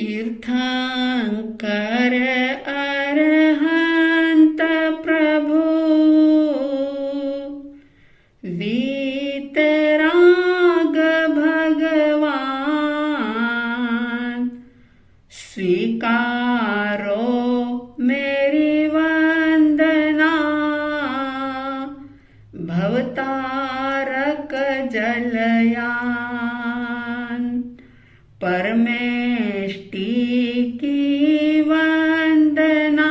तीर्थंकर अरहंत प्रभु वीतराग भगवान स्वीकारो मेरी वंदना भवतारक जलयान परमेष्टि की वंदना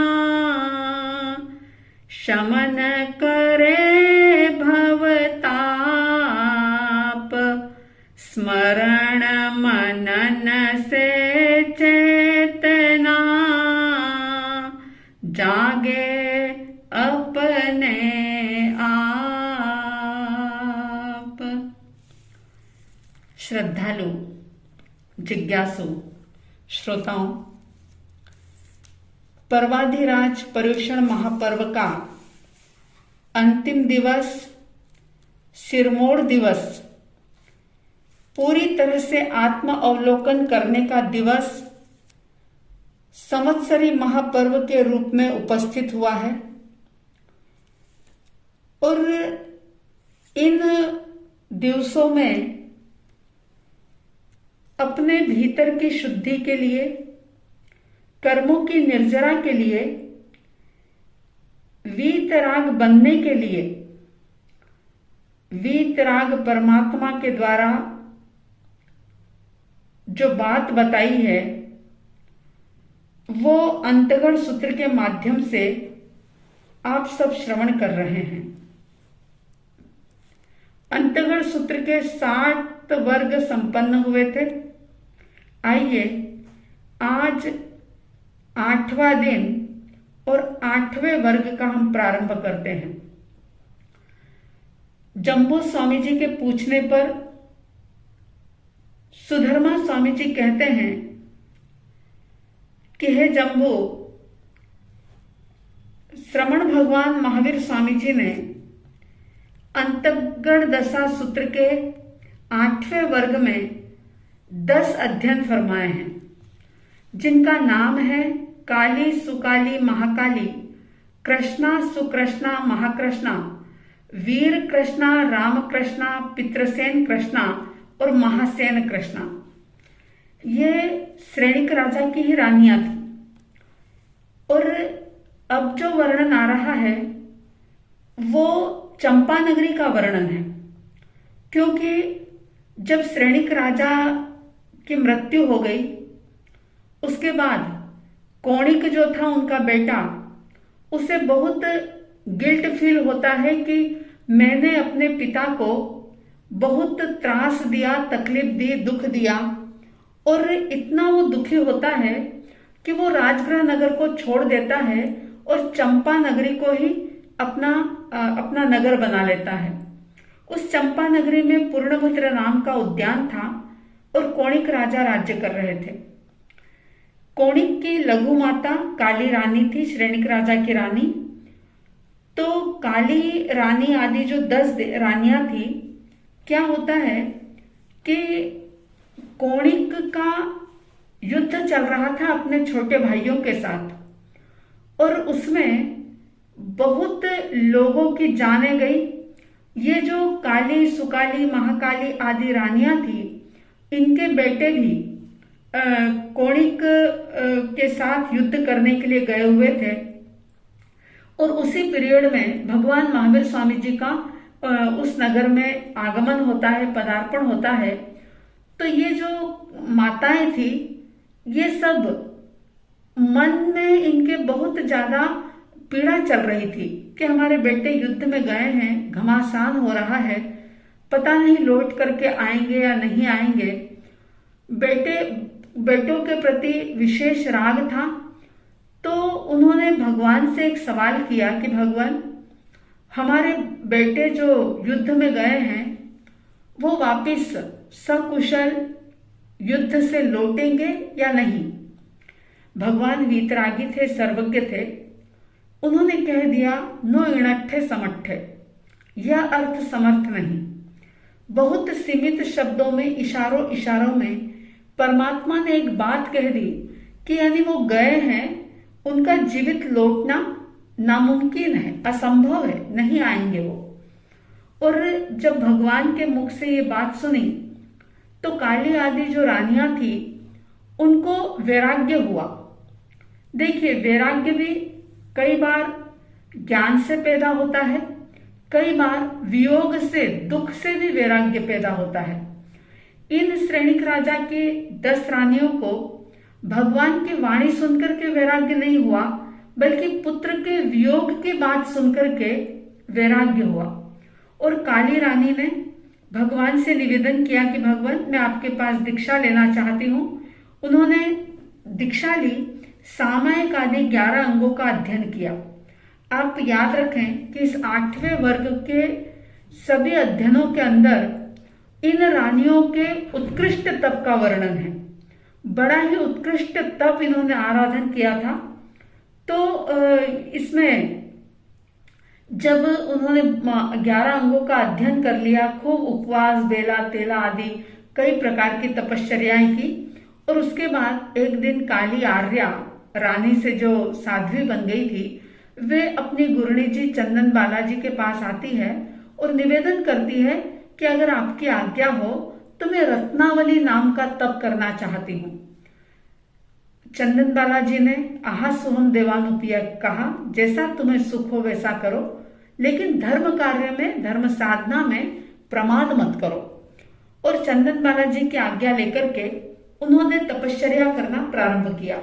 शमन करे भवताप स्मरण मनन से चेतना जागे अपने आप। श्रद्धालु जिज्ञासु श्रोताओं, पर्वाधिराज पर्युषण महापर्व का अंतिम दिवस सिरमौर दिवस पूरी तरह से आत्म अवलोकन करने का दिवस संवत्सरी महापर्व के रूप में उपस्थित हुआ है और इन दिवसों में अपने भीतर की शुद्धि के लिए, कर्मों की निर्जरा के लिए, वीतराग बनने के लिए, वीतराग परमात्मा के द्वारा जो बात बताई है वो अंतगढ़ सूत्र के माध्यम से आप सब श्रवण कर रहे हैं। अंतगढ़ सूत्र के 60 वर्ग संपन्न हुए थे। आइए आज 8वां दिन और 8वें वर्ग का हम प्रारंभ करते हैं। जम्बू स्वामी जी के पूछने पर सुधर्मा स्वामी जी कहते हैं कि हे जम्बू, श्रमण भगवान महावीर स्वामी जी ने अंतगढ़ दशा सूत्र के 8वें वर्ग में 10 अध्ययन फरमाए हैं, जिनका नाम है काली सुकाली महाकाली, कृष्णा सुकृष्णा महाकृष्णा, वीर कृष्णा राम कृष्णा, पितृसेन कृष्णा और महासेन कृष्णा। ये श्रेणिक राजा की ही रानियां थी। और अब जो वर्णन आ रहा है वो चंपा नगरी का वर्णन है, क्योंकि जब श्रेणिक राजा की मृत्यु हो गई उसके बाद कौणिक जो था उनका बेटा, उसे बहुत गिल्ट फील होता है कि मैंने अपने पिता को बहुत त्रास दिया, तकलीफ दी, दुख दिया, और इतना वो दुखी होता है कि वो राजगृह नगर को छोड़ देता है और चंपा नगरी को ही अपना नगर बना लेता है। उस चंपा नगरी में पूर्णभद्र नाम का उद्यान था और कौणिक राजा राज्य कर रहे थे। कौणिक की लघु माता काली रानी थी, श्रेणिक राजा की रानी। तो काली रानी आदि जो 10 रानियां थी, क्या होता है कि कौणिक का युद्ध चल रहा था अपने छोटे भाइयों के साथ और उसमें बहुत लोगों की जानें गई। ये जो काली सुकाली महाकाली आदि रानियां थी, इनके बेटे भी कौणिक के साथ युद्ध करने के लिए गए हुए थे। और उसी पीरियड में भगवान महावीर स्वामी जी का उस नगर में आगमन होता है, पदार्पण होता है। तो ये जो माताएं थी, ये सब मन में इनके बहुत ज्यादा पीड़ा चल रही थी कि हमारे बेटे युद्ध में गए हैं, घमासान हो रहा है, पता नहीं लौट करके आएंगे या नहीं आएंगे। बेटों के प्रति विशेष राग था। तो उन्होंने भगवान से एक सवाल किया कि भगवान, हमारे बेटे जो युद्ध में गए हैं वो वापिस सकुशल युद्ध से लौटेंगे या नहीं। भगवान वीतरागी थे, सर्वज्ञ थे। उन्होंने कह दिया, नो इणट्ठे समट्ठे, यह अर्थ समर्थ नहीं। बहुत सीमित शब्दों में, इशारों में परमात्मा ने एक बात कह दी कि यानी वो गए हैं, उनका जीवित लौटना नामुमकिन है, असंभव है, नहीं आएंगे वो। और जब भगवान के मुख से ये बात सुनी तो काली आदि जो रानियां थी उनको वैराग्य हुआ। देखिए, वैराग्य भी कई बार ज्ञान से पैदा होता है, कई बार वियोग से, दुख से भी वैराग्य पैदा होता है। इन श्रेणिक राजा की 10 रानियों को भगवान की वाणी सुनकर के वैराग्य नहीं हुआ, बल्कि पुत्र के वियोग की बात सुनकर के वैराग्य हुआ। और काली रानी ने भगवान से निवेदन किया कि भगवान, मैं आपके पास दीक्षा लेना चाहती हूँ। उन्होंने दीक्षा ली, सामयिक आदि 11 अंगों का अध्ययन किया। आप याद रखें कि इस 8वें वर्ग के सभी अध्ययनों के अंदर इन रानियों के उत्कृष्ट तप का वर्णन है। बड़ा ही उत्कृष्ट तप इन्होंने आराधन किया था। तो इसमें जब उन्होंने 11 अंगों का अध्ययन कर लिया, खूब उपवास, बेला तेला आदि कई प्रकार की तपश्चर्याएं की, और उसके बाद एक दिन काली आर्या रानी से जो साध्वी बन गई थी, वे अपनी गुरुणी जी चंदन बालाजी के पास आती है और निवेदन करती है कि अगर आपकी आज्ञा हो तो मैं रत्नावली नाम का तप करना चाहती हूँ। चंदन बालाजी ने आहा सोहम देवानुपिया कहा, जैसा तुम्हें सुख हो वैसा करो, लेकिन धर्म कार्य में, धर्म साधना में प्रमाद मत करो। और चंदन बालाजी की आज्ञा लेकर के उन्होंने तपश्चर्या करना प्रारंभ किया।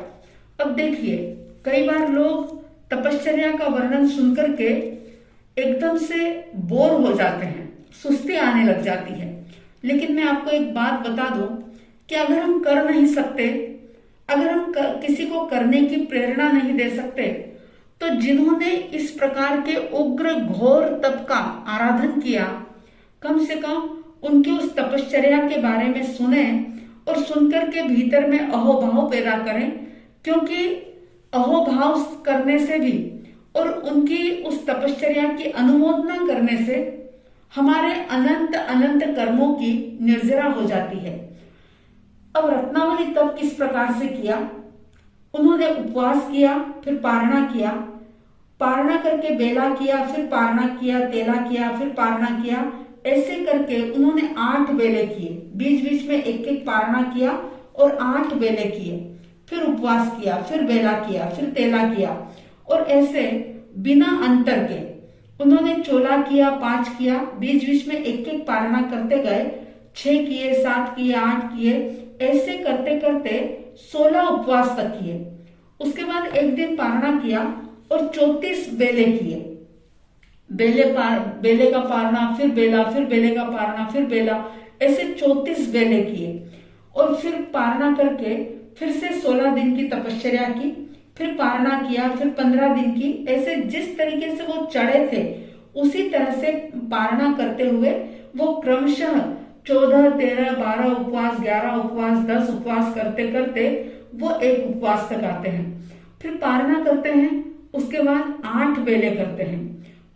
अब देखिए, कई बार लोग तपश्चर्या का वर्णन सुनकर के एकदम से बोर हो जाते हैं, सुस्ती आने लग जाती है। लेकिन मैं आपको एक बात बता दूं कि अगर हम कर नहीं सकते, अगर हम किसी को करने की प्रेरणा नहीं दे सकते, तो जिन्होंने इस प्रकार के उग्र घोर तप का आराधन किया, कम से कम उनकी उस तपश्चर्या के बारे में सुने और सुनकर के भीतर में अहोभाव पैदा करें। क्योंकि अहोभाव करने से भी और उनकी उस तपश्चर्या की अनुमोदना करने से हमारे अनंत अनंत कर्मों की निर्जरा हो जाती है। अब रत्नावली तप किस प्रकार से किया? उन्होंने उपवास किया, फिर पारणा किया, पारणा करके बेला किया, फिर पारणा किया, तेला किया, फिर पारणा किया। ऐसे करके उन्होंने 8 बेले किए, बीच बीच में एक एक पारणा किया और 8 बेले किए, फिर उपवास किया, फिर बेला किया, फिर तेला किया, और ऐसे बिना अंतर के उन्होंने चोला किया, 5 किया, बीच बीच में एक एक पारणा करते गए, 6 किए, 7 किए, 8 किए, ऐसे करते करते 16 उपवास तक किए। उसके बाद एक दिन पारणा किया और 34 बेले किए। बेले का पारणा, फिर बेला, फिर बेले का पारणा, फिर बेला, ऐसे 34 बेले किए। और फिर पारणा करके फिर से 16 दिन की तपश्चर्या की, फिर पारणा किया, फिर 15 दिन की। ऐसे जिस तरीके से वो चढ़े थे उसी तरह से पारणा करते हुए वो क्रमशः 14, 13, 12 उपवास, 11 उपवास, 10 उपवास करते करते वो एक उपवास तक आते हैं। फिर पारणा करते हैं, उसके बाद 8 बेले करते हैं,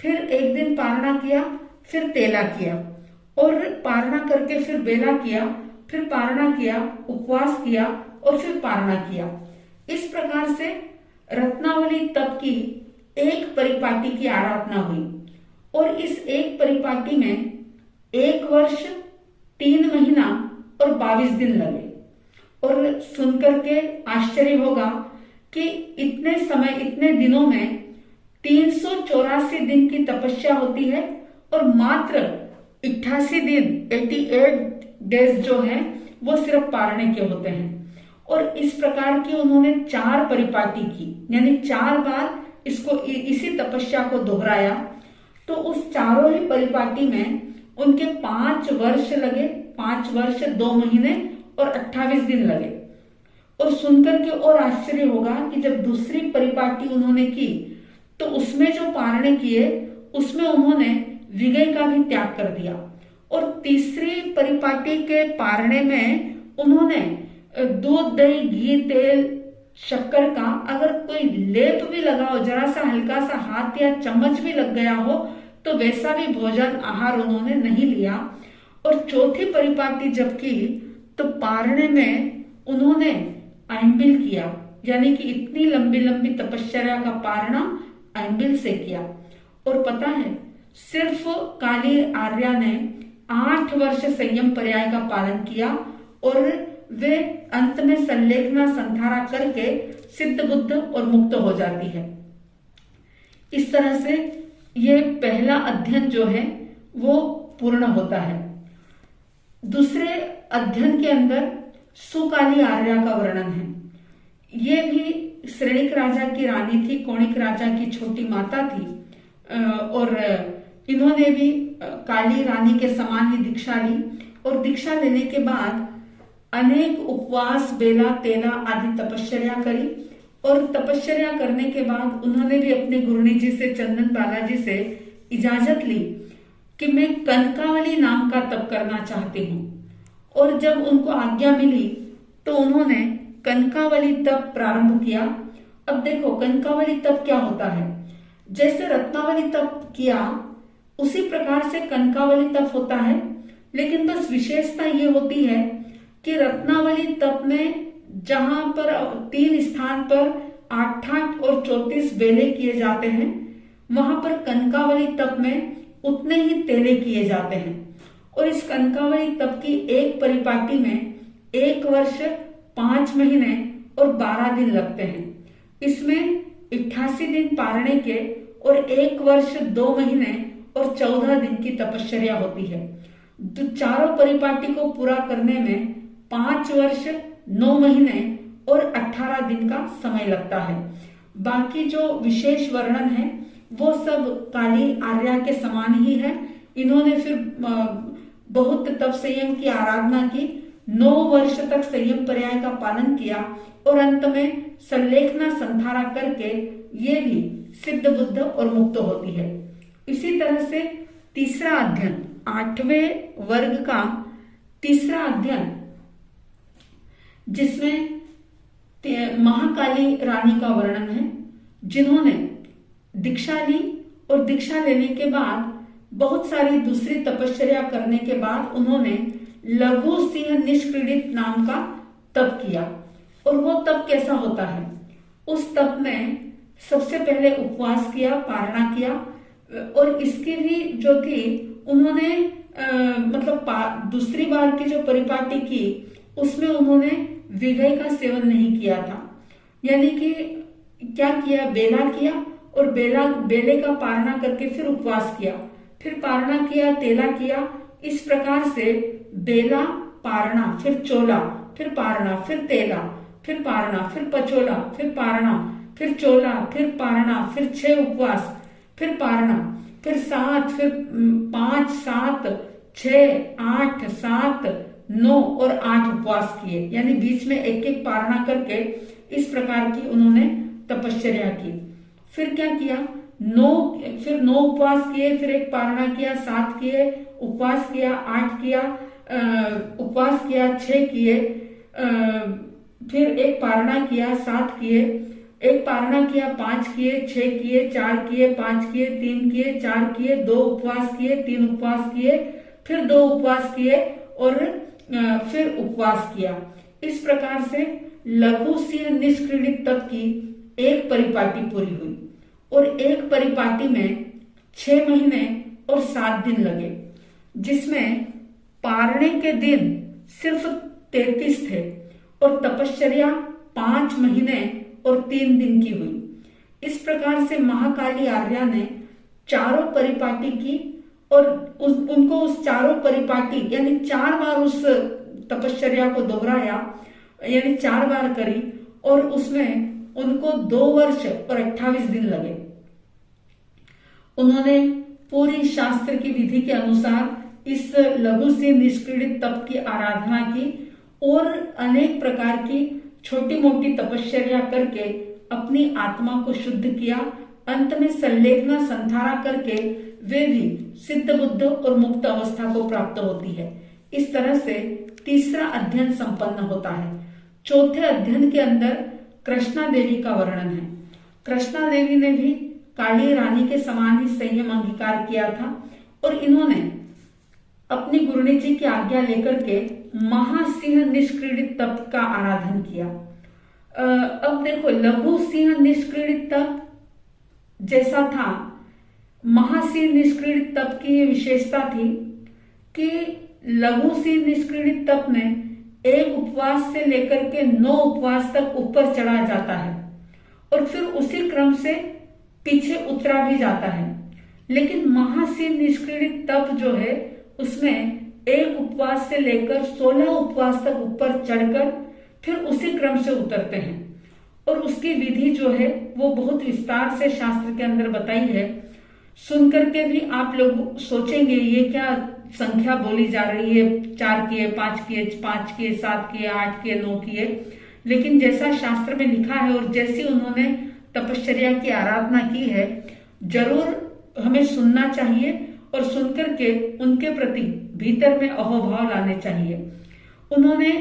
फिर एक दिन पारणा किया, फिर तेला किया, और पारणा करके फिर बेला किया, फिर पारणा किया, उपवास किया और फिर पारणा किया। इस प्रकार से रत्नावली तप की एक परिपाटी की आराधना हुई। और इस एक परिपाटी में 1 वर्ष 3 महीना और 22 दिन लगे। और सुनकर के आश्चर्य होगा कि इतने समय, इतने दिनों में 384 दिन की तपस्या होती है और मात्र 88 दिन, 88 डेज जो है वो सिर्फ पारणे के होते हैं। और इस प्रकार की उन्होंने 4 परिपाटी की, यानी 4 बार इसको, इसी तपस्या को दोहराया। तो उस चारों ही परिपाटी में उनके 5 वर्ष लगे, 5 वर्ष 2 महीने और 28 दिन लगे। और सुनकर के और आश्चर्य होगा कि जब दूसरी परिपाटी उन्होंने की तो उसमें जो पारणे किए उसमें उन्होंने विगय का भी त्याग कर दिया। और तीसरी परिपाटी के पारणे में उन्होंने दूध, दही, घी, तेल, शक्कर का अगर कोई लेप भी लगा हो, जरा सा हल्का सा हाथ या चम्मच भी लग गया हो, तो वैसा भी भोजन आहार उन्होंने नहीं लिया। और चौथी परिपाटी जब की तो पारणे में उन्होंने आइंबिल किया, यानी कि इतनी लंबी लंबी तपश्चर्या का पारणा आइंबिल से किया। और पता है, सिर्फ काली आर्या ने 8 वर्ष संयम पर्याय का पालन किया और वे अंत में संलेखना संधारा करके सिद्ध बुद्ध और मुक्त हो जाती है। इस तरह से ये पहला अध्ययन जो है वो पूर्ण होता है। दूसरे अध्ययन के अंदर सुकाली आर्या का वर्णन है। ये भी श्रेणिक राजा की रानी थी, कोणिक राजा की छोटी माता थी और इन्होंने भी काली रानी के समान ही दीक्षा ली और दीक्षा लेने के बाद अनेक उपवास, बेला, तेला आदि तपश्चर्या करी और तपश्चर्या करने के बाद उन्होंने भी अपने गुरुनी जी से, चंदन बालाजी से इजाजत ली कि मैं कनकावली नाम का तप करना चाहती हूँ। और जब उनको आज्ञा मिली तो उन्होंने कनकावली तप प्रारंभ किया। अब देखो, कनकावली तप क्या होता है? जैसे रत्नावली तप किया उसी प्रकार से कनकावली तप होता है, लेकिन बस विशेषता ये होती है कि रत्नावली तप में जहां पर 3 स्थान पर 8 और 34 बेले किए जाते हैं, वहां पर कनकावली तप में उतने ही तेले किए जाते हैं। और इस कनकावली तप की एक परिपाटी में 1 वर्ष 5 महीने और 12 दिन लगते हैं। इसमें 88 दिन पारणे के और 1 वर्ष 2 महीने और 14 दिन की तपश्चर्या होती है। चारों परिपाटी को पूरा करने में 5 वर्ष 9 महीने और 18 दिन का समय लगता है। बाकी जो विशेष वर्णन है वो सब काली आर्या के समान ही है। इन्होंने फिर बहुत तप संयम की आराधना की, 9 वर्ष तक संयम पर्याय का पालन किया और अंत में संलेखना संधारा करके ये भी सिद्ध बुद्ध और मुक्त होती है। इसी तरह से तीसरा अध्ययन, 8वें वर्ग का तीसरा अध्ययन, जिसमें महाकाली रानी का वर्णन है, जिन्होंने दीक्षा ली और दीक्षा लेने के बाद बहुत सारी दूसरी तपश्चर्या करने के बाद उन्होंने लघु सिंह निष्क्रीडित नाम का तप किया। और वो तप कैसा होता है? उस तप में सबसे पहले उपवास किया, पारणा किया और इसकी भी जो थी उन्होंने मतलब दूसरी बार की जो परिपाटी की उसमें उन्होंने विगय का सेवन नहीं किया था। यानी कि क्या किया? बेला किया और बेले का पारणा करके फिर उपवास किया, फिर पारणा किया, तेला किया। इस प्रकार से बेला, पारणा, फिर चोला, फिर पारणा, फिर तेला, फिर पारणा, फिर पचोला, फिर पारणा, फिर चोला, फिर पारणा, फिर 6 उपवास, फिर पारणा, फिर 7, फिर 5, 7, 6, 8, 7, 9 और 8 उपवास किए। यानी बीच में एक एक पारणा करके इस प्रकार की उन्होंने तपश्चर्या की। फिर क्या किया? 9 उपवास किए, फिर एक पारणा किया, 7 किए, उपवास किया, 8 किया, उपवास किया, 6 किए, फिर एक पारणा किया, 7 किए, एक पारणा किया, 5 किए, 6 किए, 4 किए, 5 किए, 3 किए, 4 किए, 2 उपवास किए, 3 उपवास किए, फिर 2 उपवास किए और फिर उपवास किया। इस प्रकार से लघु सिंह निष्क्रीडित तप की एक परिपाटी पूरी हुई और एक परिपाटी में 6 महीने और 7 दिन लगे, जिसमें पारणे के दिन सिर्फ 33 थे और तपश्चर्या 5 महीने और 3 दिन की हुई। इस प्रकार से महाकाली आर्या ने चारों परिपाटी की और उनको उस चारों परिपाटी यानी 4 बार उस तपश्चर्या को दोहराया, यानी 4 बार करी और उसमें उनको 2 वर्ष और 28 दिन लगे। उन्होंने पूरी शास्त्र की विधि के अनुसार इस लघु से निष्क्रीडित तप की आराधना की और अनेक प्रकार की छोटी मोटी तपश्चर्या करके अपनी आत्मा को शुद्ध किया। अंत में संलेखना संधारा करके वे भी सिद्ध बुद्ध और मुक्त अवस्था को प्राप्त होती है। इस तरह से तीसरा अध्ययन संपन्न होता है। चौथे अध्ययन के अंदर कृष्णा देवी का वर्णन है। कृष्णा देवी ने भी काली रानी के समान ही संयम अंगीकार किया था और इन्होंने अपनी गुरुनी जी की आज्ञा लेकर के महासिंह निष्क्रीडित तप का आराधन किया। अब देखो, लघु सिंह निष्क्रीडित तप जैसा था, महासिंह निष्क्रीडित तप की ये विशेषता थी कि लघु सिंह निष्क्रीडित तप में एक उपवास से लेकर के 9 उपवास तक ऊपर चढ़ा जाता है और फिर उसी क्रम से पीछे उतरा भी जाता है। लेकिन महासिंह निष्क्रीडित तप जो है उसमें एक उपवास से लेकर 16 उपवास तक ऊपर चढ़कर फिर उसी क्रम से उतरते हैं और उसकी विधि जो है वो बहुत विस्तार से शास्त्र के अंदर बताई है। सुनकर के भी आप लोग सोचेंगे ये क्या संख्या बोली जा रही है, 4 किए, 5 किए, 5 किए, 7 किए, 8 किए, 9 किए। लेकिन जैसा शास्त्र में लिखा है और जैसी उन्होंने तपश्चर्या की आराधना की है, जरूर हमें सुनना चाहिए और सुनकर के उनके प्रति भीतर में अहोभाव लाने चाहिए। उन्होंने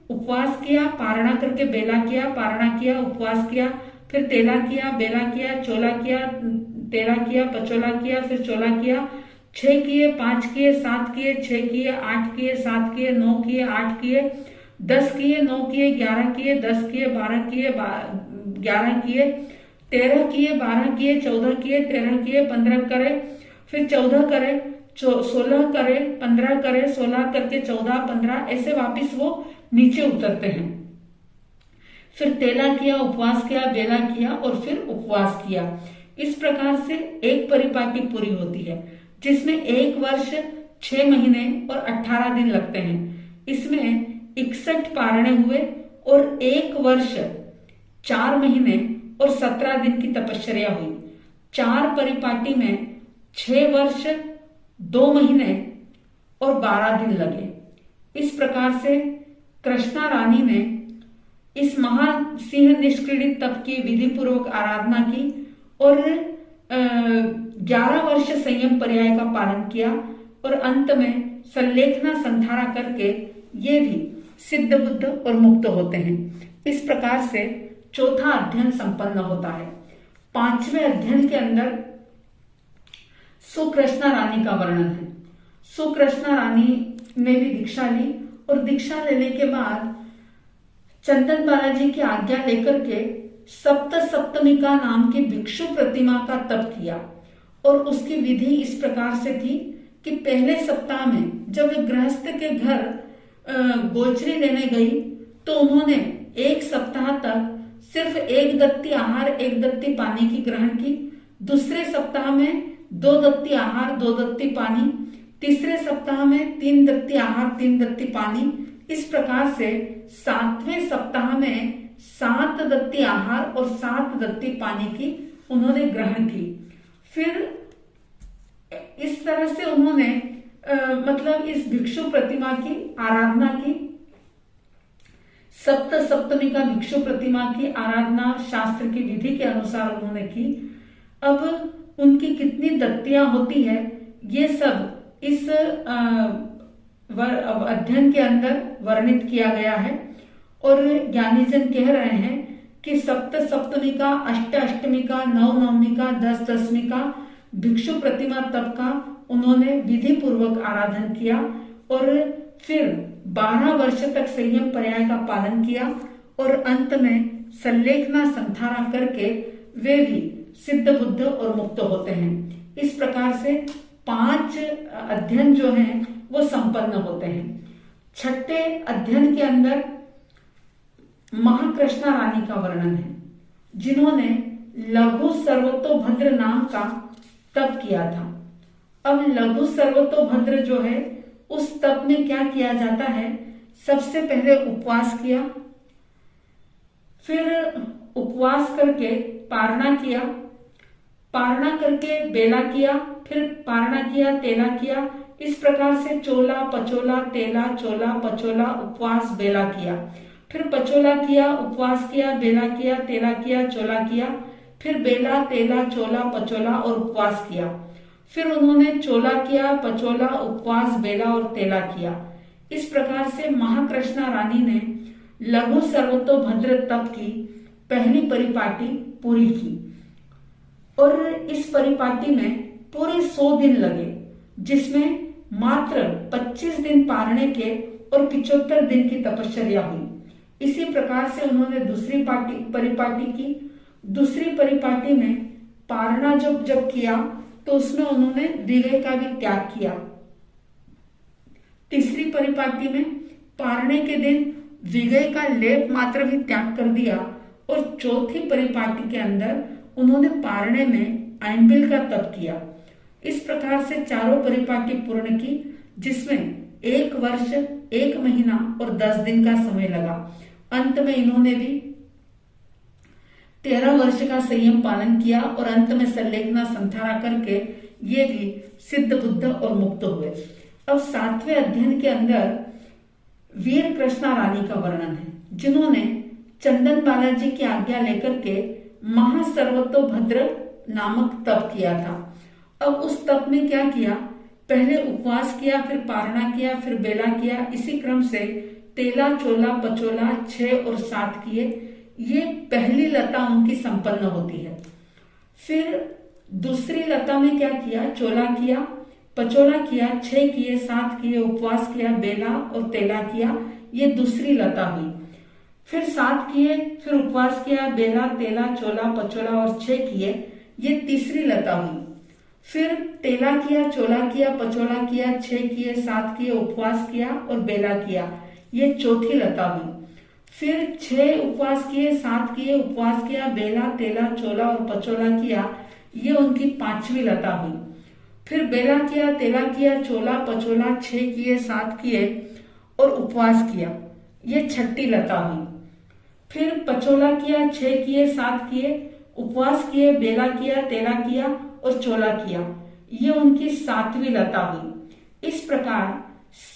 उपवास किया, पारणा करके बेला किया, पारणा किया, उपवास किया, फिर तेला किया, बेला किया, चोला किया, तेला किया, पचोला किया, फिर चोला किया, 6 किए, 5 किए, 7 किए, 6 किए, 8 किए, 7 किए, 9 किए, 8 किए, 10 किए, 9 किए, 11 किए, 10 किए, 12 किए, 11 किए, 13 किए, 12 किए, 14 किए, 13 किए, 15 करे, फिर 14 करे, 16 करे, 15 करे, 16 करके 14, 15, ऐसे वापिस वो नीचे उतरते हैं। फिर तेला किया, उपवास किया, बेला किया और फिर उपवास किया। इस प्रकार से एक परिपाटी पूरी होती है जिसमें 1 वर्ष 6 महीने और 18 दिन लगते हैं। इसमें 61 पारणे हुए और 1 वर्ष 4 महीने और 17 दिन की तपश्चर्या हुई। 4 परिपाटी में 6 वर्ष 2 महीने और 12 दिन लगे। इस प्रकार से कृष्णा रानी ने इस महासिंह निष्क्रीडित तप की विधि पूर्वक आराधना की और 11 वर्ष संयम पर्याय का पालन किया और अंत में संलेखना संधारा करके ये भी सिद्ध बुद्ध और मुक्त होते हैं। इस प्रकार से चौथा अध्ययन संपन्न होता है। 5वें अध्ययन के अंदर सुकृष्णा रानी का वर्णन है। सुकृष्णा रानी ने भी दीक्षा ली और दीक्षा लेने के बाद चंदन बालाजी की आज्ञा लेकर के सप्त सप्तमिका नाम की भिक्षु प्रतिमा का तप किया और उसकी विधि इस प्रकार से थी कि पहले सप्ताह में जब वे गृहस्थ के घर गोचरी लेने गई तो उन्होंने 1 सप्ताह तक सिर्फ 1 दत्ती आहार 1 दत्ती पानी की ग्रहण की। दूसरे सप्ताह में 2 दत्ती आहार 2 दत्ती पानी, तीसरे सप्ताह में 3 दत्ती आहार 3 दत्ती पानी। इस प्रकार से 7वें सप्ताह में 7 दत्ती आहार और 7 दत्ती पानी की उन्होंने ग्रहण की। फिर इस तरह से उन्होंने मतलब इस भिक्षु प्रतिमा की आराधना की। सप्त सप्तमी का भिक्षु प्रतिमा की आराधना शास्त्र की विधि के अनुसार उन्होंने की। अब उनकी कितनी दत्तियां होती है ये सब इस अध्ययन के अंदर वर्णित किया गया है और ज्ञानीजन कह रहे हैं कि सप्त सप्तमी का, अष्ट अष्टमी का, 9 नवमी का, 10 दसवीं का भिक्षु प्रतिमा तप का उन्होंने विधि पूर्वक आराधन किया और फिर 12 वर्ष तक संयम पर्याय का पालन किया और अंत में संलेखना संधारा करके वे भी सिद्ध बुद्ध और मुक्त होते हैं। इस प्रकार से 5 अध्ययन जो हैं वो संपन्न होते हैं। 6ठे अध्ययन के अंदर महाकृष्णा रानी का वर्णन है जिन्होंने लघु सर्वतोभद्र नाम का तप किया था। अब लघु सर्वतोभद्र जो है उस तप में क्या किया जाता है, सबसे पहले उपवास किया, फिर उपवास करके पारणा किया, पारणा करके बेला किया, फिर पारणा किया, तेला किया। इस प्रकार से चोला पचोला तेला चोला पचोला उपवास बेला किया, फिर पचोला किया, उपवास किया, बेला किया, तेला किया, चोला किया, फिर बेला तेला चोला पचोला और उपवास किया। फिर उन्होंने चोला किया, पचोला, उपवास, बेला और तेला किया। इस प्रकार से महाकृष्णा रानी ने लघु सर्वतोभद्र तप की पहली परिपाटी पूरी की और इस परिपाटी में पूरे 100 दिन लगे जिसमें मात्र 25 दिन पारणे के और 75 दिन की तपश्चर्या हुई। इसी प्रकार से उन्होंने दूसरी परिपाटी की। दूसरी परिपाटी में पारणा जब किया तो उसमें उन्होंने विवेक का भी त्याग किया। तीसरी परिपाटी में पारणे के दिन विवेक का लेप मात्र भी त्याग कर दिया और चौथी परिपाटी के अंदर उन्होंने पारणे में आइंबिल का तप किया। इस प्रकार से चारों परिपाटी पूर्ण की, जिसमें 1 वर्ष 1 महीना और 10 दिन का समय लगा। अंत में इन्होंने भी 13 वर्ष का संयम पालन किया और अंत में संलेखना संथारा करके ये भी सिद्ध बुद्ध और मुक्त हुए। अब 7वें अध्ययन के अंदर वीर कृष्णा रानी का वर्णन है, जिन्होंने चंदन बालाजी की आज्ञा लेकर के महासर्वतोभद्र नामक तप किया था। अब उस तप में क्या किया, पहले उपवास किया, फिर पारणा किया, फिर बेला किया। इसी क्रम से तेला, चोला, पचोला 6 और 7 किए। ये पहली लता उनकी संपन्न होती है। फिर दूसरी लता में क्या किया, चोला किया, पचोला किया, 6 किए, 7 किए, उपवास किया, बेला और तेला किया। ये दूसरी लता हुई। फिर 7 किए, फिर उपवास किया, बेला, तेला, चोला, पचोला और 6 किए। ये तीसरी लता हुई। फिर तेला किया, चोला किया, पचोला किया, 6 किए, 7 किए, उपवास किया और बेला किया। ये चौथी लता हुई। फिर 6 उपवास किए, 7 किए, उपवास किया, बेला, तेला, चोला और पचोला किया। ये उनकी 5वीं लता हुई। फिर बेला किया, तेला किया, चोला, पचोला 6 किए, 7 किए और उपवास किया। ये 6ठी लता हुई। फिर पचोला किया, 6 किए, 7 किए, उपवास किए, बेला किया, तेला किया और चोला किया। ये उनकी 7वीं लता हुई। इस प्रकार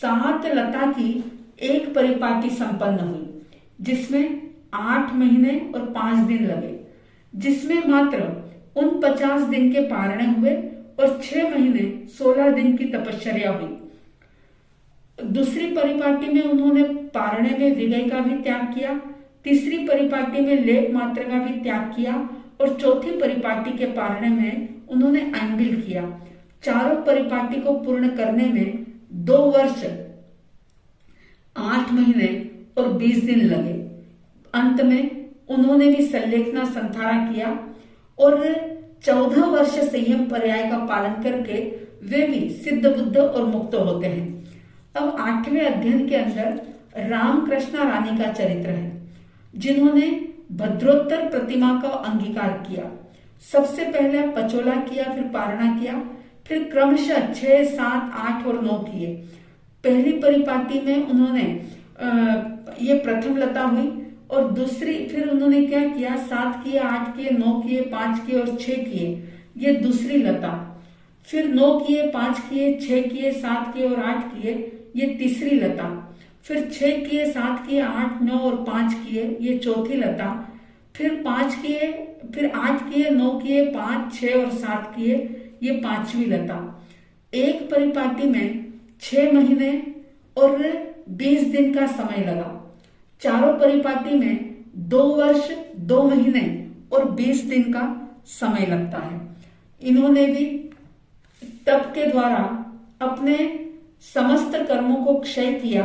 7 लता की एक परिपाटी संपन्न हुई, जिसमें 8 महीने और 5 दिन लगे, जिसमें मात्र 49 दिन के पारणे हुए और 6 महीने 16 दिन की तपश्चर्या हुई। दूसरी परिपाटी में उन्होंने पारणे में विनय का भी त्याग किया। तीसरी परिपाटी में लेप मात्र का भी त्याग किया और चौथी परिपाटी के पारणे में उन्होंने आइंबिल किया। चारों परिपाटी को पूर्ण करने में 2 वर्ष 8 महीने और 20 दिन लगे। अंत में उन्होंने भी संलेखना संथारा किया और 14 वर्ष संयम पर्याय का पालन करके वे भी सिद्ध बुद्ध और मुक्त होते हैं। अब 8वें अध्ययन के अंदर रामकृष्ण रानी का चरित्र है, जिन्होंने भद्रोत्तर प्रतिमा का अंगीकार किया। सबसे पहले पचोला किया, फिर पारणा किया, फिर क्रमशः 6, 7, 8 और 9 किए। पहली परिपाटी में उन्होंने ये प्रथम लता हुई और दूसरी फिर उन्होंने क्या किया, 7 किए, 8 किए, 9 किए, 5 किए और 6 किए। ये दूसरी लता। फिर 9 किए, 5 किए, 6 किए, 7 किए और 8 किए। ये तीसरी लता। फिर 6 किए, 7 किए, 8, 9 और 5 किए। ये चौथी लता। फिर 5 किए, फिर 8 किए, 9 किए, 5, 6 और 7 किए। ये 5वीं लता। एक परिपाटी में 6 महीने और 20 दिन का समय लगा। चारों परिपाटी में 2 वर्ष 2 महीने और 20 दिन का समय लगता है। इन्होंने भी तप के द्वारा अपने समस्त कर्मों को क्षय किया,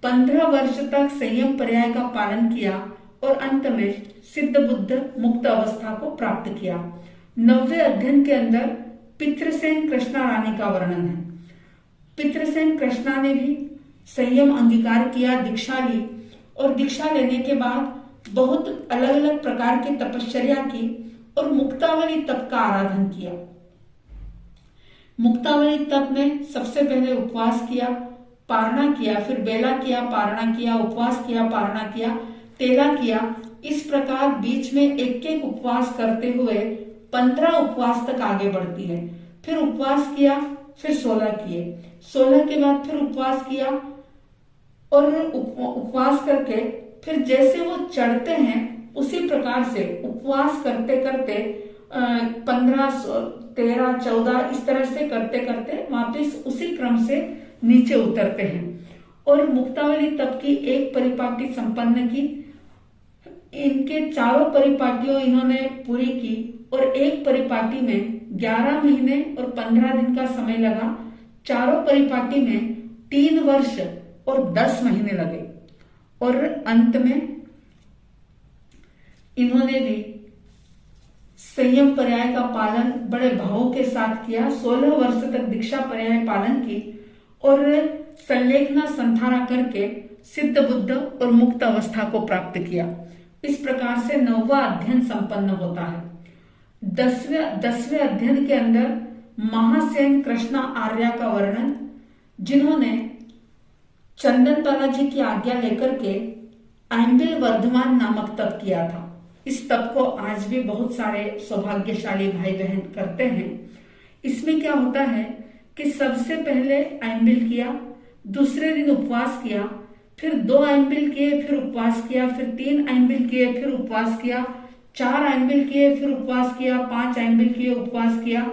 15 वर्ष तक संयम पर्याय का पालन किया और अंत में सिद्ध बुद्ध मुक्त अवस्था को प्राप्त किया। 9वें अध्ययन के अंदर पितृसेन कृष्णा रानी का वर्णन है। पितृसेन कृष्णा ने भी संयम अंगीकार किया, दीक्षा ली और दीक्षा लेने के बाद बहुत अलग अलग प्रकार की तपश्चर्या की और मुक्तावली तप का आराधन किया। मुक्तावली तप में सबसे पहले उपवास किया, पारणा किया, फिर बेला किया, पारणा किया, उपवास किया, पारणा किया, तेला किया। इस प्रकार बीच में एक एक उपवास करते हुए 15 उपवास तक आगे बढ़ती है। फिर उपवास किया, फिर 16 किए, 16 के बाद फिर उपवास किया और उपवास करके फिर जैसे वो चढ़ते हैं उसी प्रकार से उपवास करते करते 15, 13, 14 इस तरह से करते करते वापिस उसी क्रम से नीचे उतरते हैं और मुक्तावली तप की एक परिपाटी संपन्न की। इनके चारों परिपाटियों इन्होंने पूरी की और एक परिपाटी में 11 महीने और 15 दिन का समय लगा। चारों परिपाटी में 3 वर्ष और 10 महीने लगे और अंत में इन्होंने भी संयम पर्याय का पालन बड़े भावों के साथ किया। 16 वर्ष तक दीक्षा पर्याय पालन की और संलेखना संथारा करके सिद्ध बुद्ध और मुक्त अवस्था को प्राप्त किया। इस प्रकार से 9वां अध्ययन संपन्न होता है। 10वें अध्ययन के अंदर महासेन कृष्णा आर्या का वर्णन, जिन्होंने चंदनतला जी की आज्ञा लेकर के आइंबिल वर्धमान नामक तप किया था। इस तप को आज भी बहुत सारे सौभाग्यशाली भाई बहन करते हैं। इसमें क्या होता है कि सबसे पहले आइंबिल किया, दूसरे दिन उपवास किया, फिर 2 आइंबिल किए, फिर उपवास किया, फिर 3 आइंबिल किए, फिर उपवास किया, 4 आइंबिल किए, फिर उपवास किया, 5 आइंबिल किए, उपवास किया,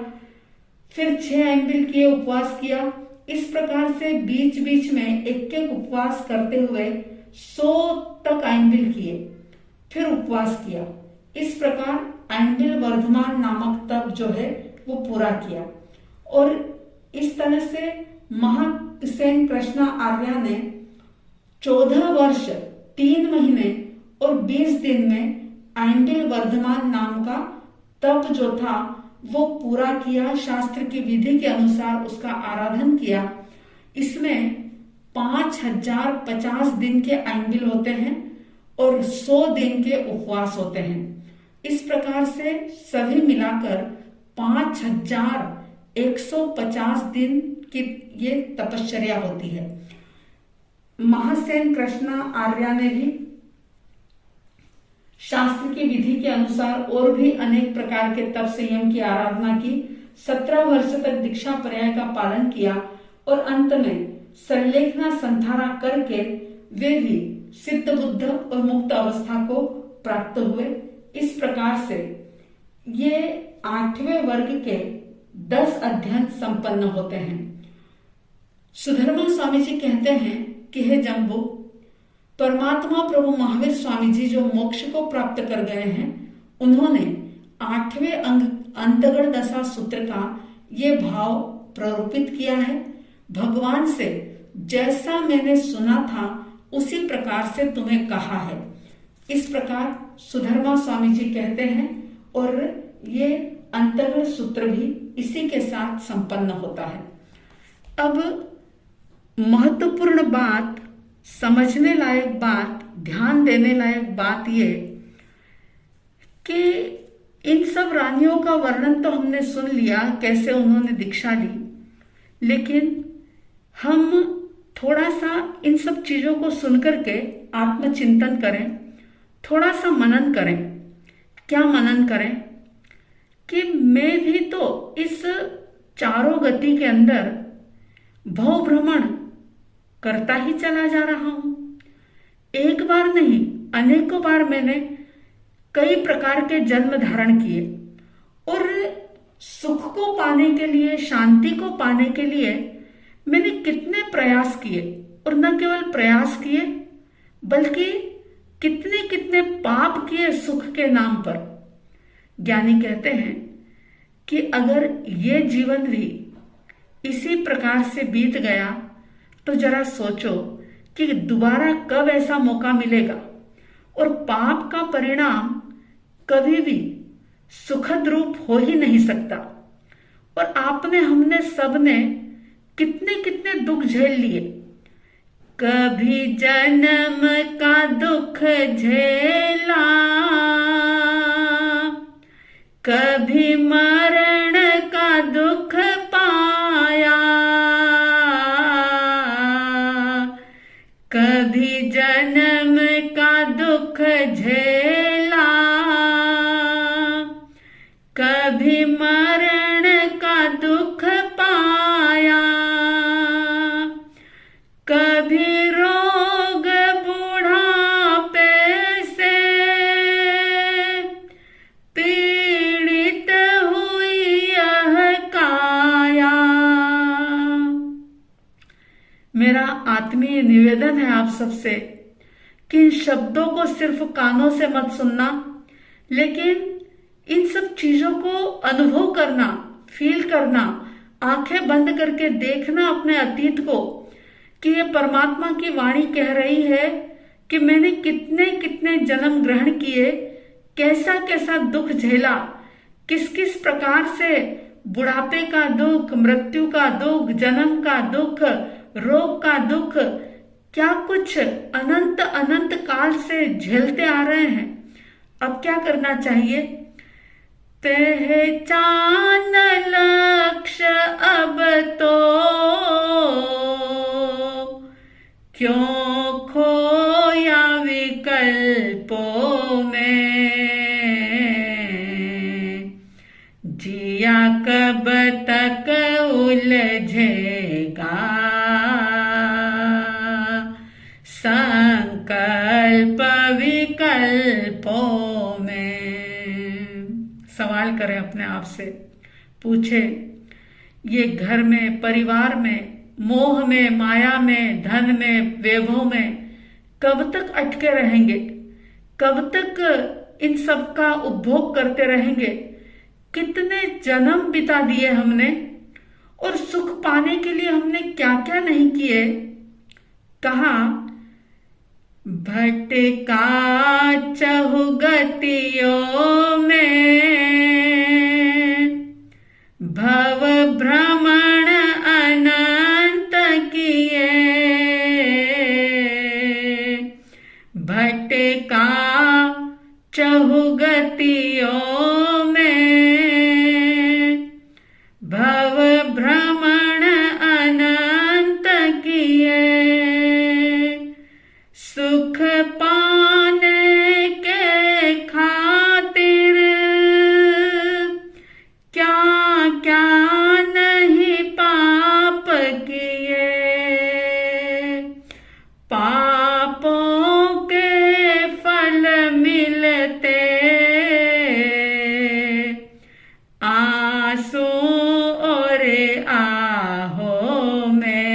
फिर 6 आइंबिल किए, उपवास किया। इस प्रकार से बीच बीच में एक एक उपवास करते हुए 100 तक आइंबिल किए, फिर उपवास किया। इस प्रकार आइंबिल वर्धमान नामक तप जो है वो पूरा किया और इस तरह से महासेन कृष्णा आर्या ने 14 वर्ष 3 महीने और 20 दिन में आइंबिल वर्धमान नाम का तप जो था वो पूरा किया। शास्त्र की विधि के अनुसार उसका आराधन किया। इसमें 5050 दिन के आइंबिल होते हैं और 100 दिन के उपवास होते हैं। इस प्रकार से सभी मिलाकर 5150 दिन की ये तपश्चर्या होती है। महासेन कृष्णा आर्या ने भी शास्त्र की विधि के अनुसार और भी अनेक प्रकार के तप संयम की आराधना की। 17 वर्ष तक दीक्षा पर्याय का पालन किया और अंत में संलेखना संथारा करके वे भी सिद्ध बुद्ध और मुक्त अवस्था को प्राप्त हुए। इस प्रकार से ये 8वें वर्ग के 10 अध्ययन संपन्न होते हैं। सुधर्मा स्वामी जी कहते हैं कि हे जम्बू, परमात्मा प्रभु महावीर स्वामी जी जो मोक्ष को प्राप्त कर गए हैं, उन्होंने 8वें अंतगण दशा सूत्र का ये भाव प्ररूपित किया है। भगवान से जैसा मैंने सुना था उसी प्रकार से तुम्हें कहा है। इस प्रकार सुधर्मा स्वामी जी कहते हैं और ये अंतगण सूत्र भी इसी के साथ संपन्न होता है। अब महत्वपूर्ण बात, समझने लायक बात, ध्यान देने लायक बात ये कि इन सब रानियों का वर्णन तो हमने सुन लिया, कैसे उन्होंने दीक्षा ली, लेकिन हम थोड़ा सा इन सब चीजों को सुनकर के आत्मचिंतन करें, थोड़ा सा मनन करें। क्या मनन करें कि मैं भी तो इस चारों गति के अंदर भव भ्रमण करता ही चला जा रहा हूं। एक बार नहीं, अनेकों बार मैंने कई प्रकार के जन्म धारण किए और सुख को पाने के लिए, शांति को पाने के लिए मैंने कितने प्रयास किए, और न केवल प्रयास किए बल्कि कितने कितने पाप किए सुख के नाम पर। ज्ञानी कहते हैं कि अगर ये जीवन भी इसी प्रकार से बीत गया तो जरा सोचो कि दोबारा कब ऐसा मौका मिलेगा, और पाप का परिणाम कभी भी सुखद रूप हो ही नहीं सकता। और आपने, हमने सबने कितने कितने दुख झेल लिए। कभी जन्म का दुख झेला, कभी मरण का दुख पाया, कभी जन्म का दुख झेला, कभी मरण का दुख पाया, कभी रोग बुढ़ापे से पीड़ित हुई यह काया। मेरा आत्मीय निवेदन है आप सबसे कि इन शब्दों को सिर्फ कानों से मत सुनना, लेकिन इन सब चीजों को अनुभव करना, फील करना, आंखें बंद करके देखना अपने अतीत को कि ये परमात्मा की वाणी कह रही है कि मैंने कितने कितने जन्म ग्रहण किए, कैसा कैसा दुख झेला, किस किस प्रकार से बुढ़ापे का दुख, मृत्यु का दुख, जन्म का दुख, रोग का दुख, क्या कुछ अनंत अनंत काल से झेलते आ रहे हैं। अब क्या करना चाहिए? पहचान लक्ष्य अब तो क्यों खोया विकल्पों में, जिया कब तक उलझेगा संकल्प विकल्पों में। सवाल करें अपने आप से, पूछे ये घर में, परिवार में, मोह में, माया में, धन में, वैभव में कब तक अटके रहेंगे? कब तक इन सब का उपभोग करते रहेंगे? कितने जन्म बिता दिए हमने और सुख पाने के लिए हमने क्या क्या नहीं किए। कहा भटका चहुगतियों में, भव भ्रमण अनंत किए, भटका चहुगतियों में, भव भ्रमण अनंत किए, सुख पाने के खातिर क्या क्या नहीं पाप किए, पापों के फल मिलते आंसू और आहों में,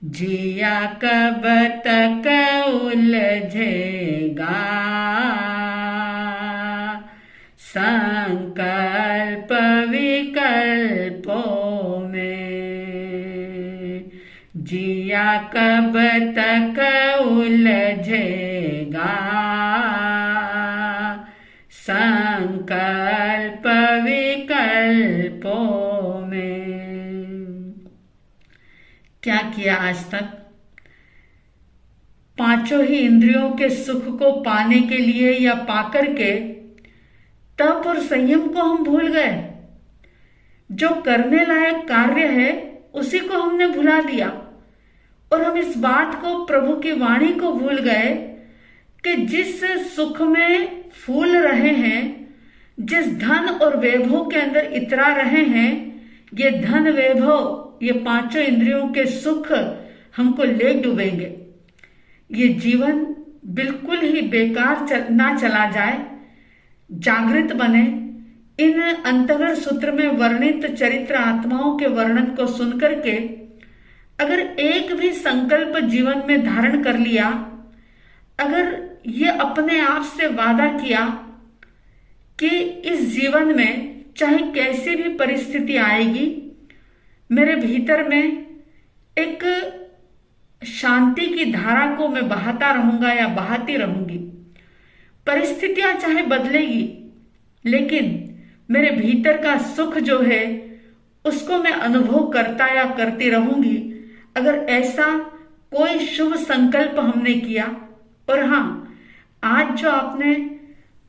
जिया कब तक उलझेगा संकल्प विकल्पों में, जिया कब तक उलझेगा संकल्प विकल्पों में। क्या किया आज तक? पांचों ही इंद्रियों के सुख को पाने के लिए या पाकर के तप और संयम को हम भूल गए। जो करने लायक कार्य है उसी को हमने भुला दिया और हम इस बात को, प्रभु की वाणी को भूल गए कि जिस सुख में फूल रहे हैं, जिस धन और वैभव के अंदर इतरा रहे हैं, ये धन, वैभव, ये पांचों इंद्रियों के सुख हमको ले डूबेंगे। ये जीवन बिल्कुल ही बेकार ना चला जाए। जागृत बने, इन अंतर्गत सूत्र में वर्णित चरित्र आत्माओं के वर्णन को सुनकर के अगर एक भी संकल्प जीवन में धारण कर लिया, अगर ये अपने आप से वादा किया कि इस जीवन में चाहे कैसी भी परिस्थिति आएगी, मेरे भीतर में एक शांति की धारा को मैं बहाता रहूंगा या बहाती रहूंगी। परिस्थितियां चाहे बदलेगी, लेकिन मेरे भीतर का सुख जो है उसको मैं अनुभव करता या करती रहूंगी। अगर ऐसा कोई शुभ संकल्प हमने किया, और हाँ, आज जो आपने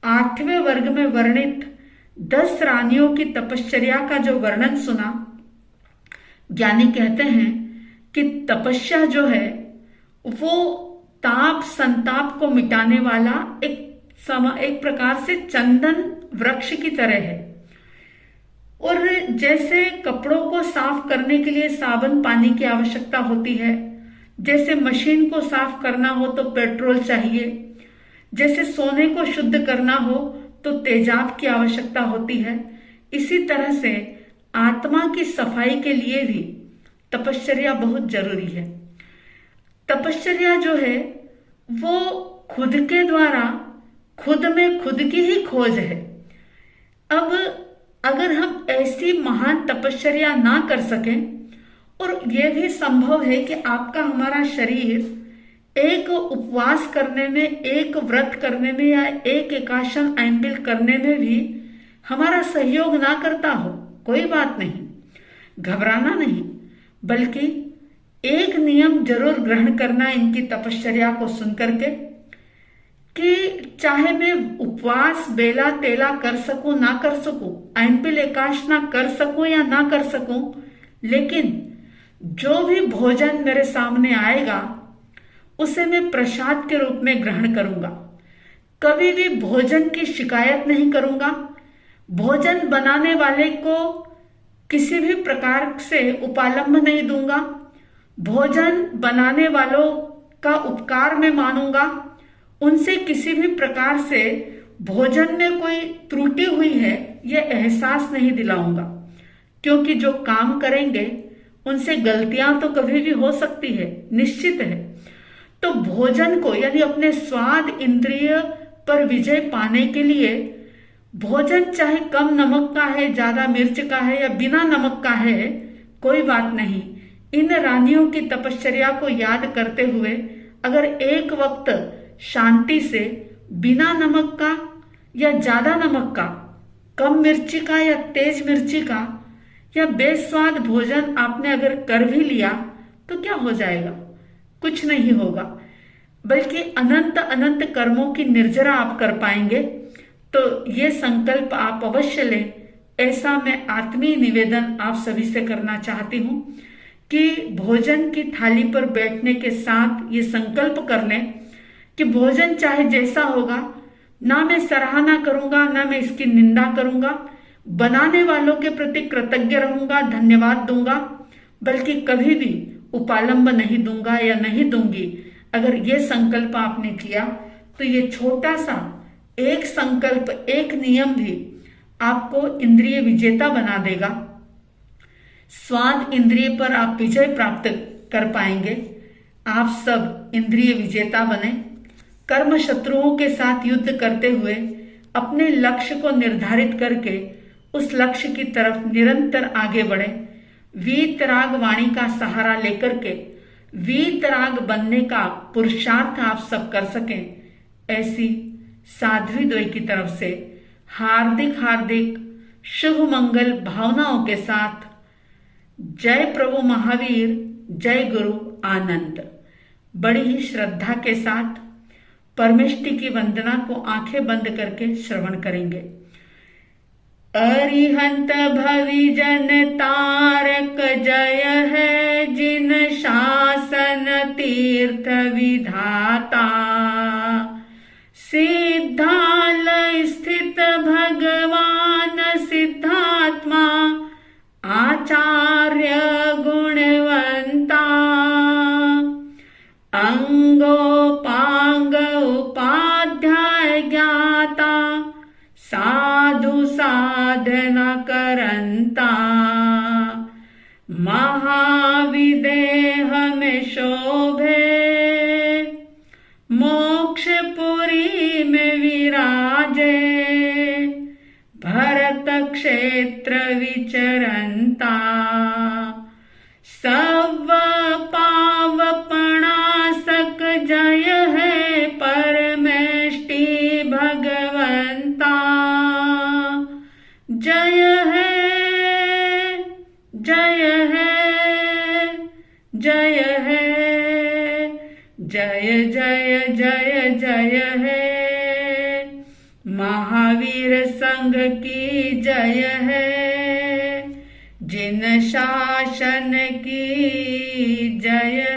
8वें वर्ग में वर्णित 10 रानियों की तपश्चर्या का जो वर्णन सुना, ज्ञानी कहते हैं कि तपस्या जो है वो ताप संताप को मिटाने वाला एक प्रकार से चंदन वृक्ष की तरह है। और जैसे कपड़ों को साफ करने के लिए साबुन पानी की आवश्यकता होती है, जैसे मशीन को साफ करना हो तो पेट्रोल चाहिए, जैसे सोने को शुद्ध करना हो तो तेजाब की आवश्यकता होती है, इसी तरह से आत्मा की सफाई के लिए भी तपश्चर्या बहुत जरूरी है। तपश्चर्या जो है वो खुद के द्वारा खुद में खुद की ही खोज है। अब अगर हम ऐसी महान तपश्चर्या ना कर सकें, और यह भी संभव है कि आपका हमारा शरीर एक उपवास करने में, एक व्रत करने में या एक एकाशन आइंबिल करने में भी हमारा सहयोग ना करता हो, कोई बात नहीं, घबराना नहीं, बल्कि एक नियम जरूर ग्रहण करना इनकी तपश्चर्या को सुनकर के, कि चाहे मैं उपवास बेला तेला कर सकूं ना कर सकूं, आइंबिल एकाशना कर सकूं या ना कर सकूं, लेकिन जो भी भोजन मेरे सामने आएगा उसे मैं प्रसाद के रूप में ग्रहण करूंगा। कभी भी भोजन की शिकायत नहीं करूंगा। भोजन बनाने वाले को किसी भी प्रकार से उपालंब नहीं दूंगा। भोजन बनाने वालों का उपकार मैं मानूंगा। उनसे किसी भी प्रकार से भोजन में कोई त्रुटि हुई है यह एहसास नहीं दिलाऊंगा, क्योंकि जो काम करेंगे उनसे गलतियां तो कभी भी हो सकती है, निश्चित है। तो भोजन को यानी अपने स्वाद इंद्रिय पर विजय पाने के लिए भोजन चाहे कम नमक का है, ज्यादा मिर्च का है या बिना नमक का है, कोई बात नहीं। इन रानियों की तपश्चर्या को याद करते हुए अगर एक वक्त शांति से बिना नमक का या ज्यादा नमक का, कम मिर्ची का या तेज मिर्ची का या बेस्वाद भोजन आपने अगर कर भी लिया तो क्या हो जाएगा? कुछ नहीं होगा, बल्कि अनंत अनंत कर्मों की निर्जरा आप कर पाएंगे। तो ये संकल्प आप अवश्य लें, ऐसा मैं आत्मीय निवेदन आप सभी से करना चाहती हूं कि भोजन की थाली पर बैठने के साथ ये संकल्प कर लें कि भोजन चाहे जैसा होगा, ना मैं सराहना करूंगा ना मैं इसकी निंदा करूंगा, बनाने वालों के प्रति कृतज्ञ रहूंगा, धन्यवाद दूंगा, बल्कि कभी भी उपालंब नहीं दूंगा या नहीं दूंगी। अगर ये संकल्प आपने किया तो ये छोटा सा एक संकल्प, एक नियम भी आपको इंद्रिय विजेता बना देगा। स्वाद इंद्रिय पर आप विजय प्राप्त कर पाएंगे। आप सब इंद्रिय विजेता बने, कर्म शत्रुओं के साथ युद्ध करते हुए अपने लक्ष्य को निर्धारित करके उस लक्ष्य की तरफ निरंतर आगे बढ़े। वीतराग वाणी का सहारा लेकर के वीतराग बनने का पुरुषार्थ आप सब कर सकें, ऐसी साध्वी द्वय की तरफ से हार्दिक हार्दिक शुभ मंगल भावनाओं के साथ जय प्रभु महावीर, जय गुरु आनंद। बड़ी ही श्रद्धा के साथ परमेष्टि की वंदना को आंखें बंद करके श्रवण करेंगे। अरिहंत भवि जन तारक जय है, जिन शासन तीर्थ विधाता, सिद्धालय स्थित भगवान सिद्धात्मा, आचार्य गुणवंता, अंगोपांग उपाध्याय ज्ञाता, साधु साधना करंता, महाविदेह में शोभे, मोक्षपुरी में विराजे, भरत क्षेत्र विचरंता, सब पावपणासक जय है, परमेष्टि भगवंता, जय है, जय है, जय है, जय जय जय जय है, महावीर संघ की जय है, जिन शासन की जय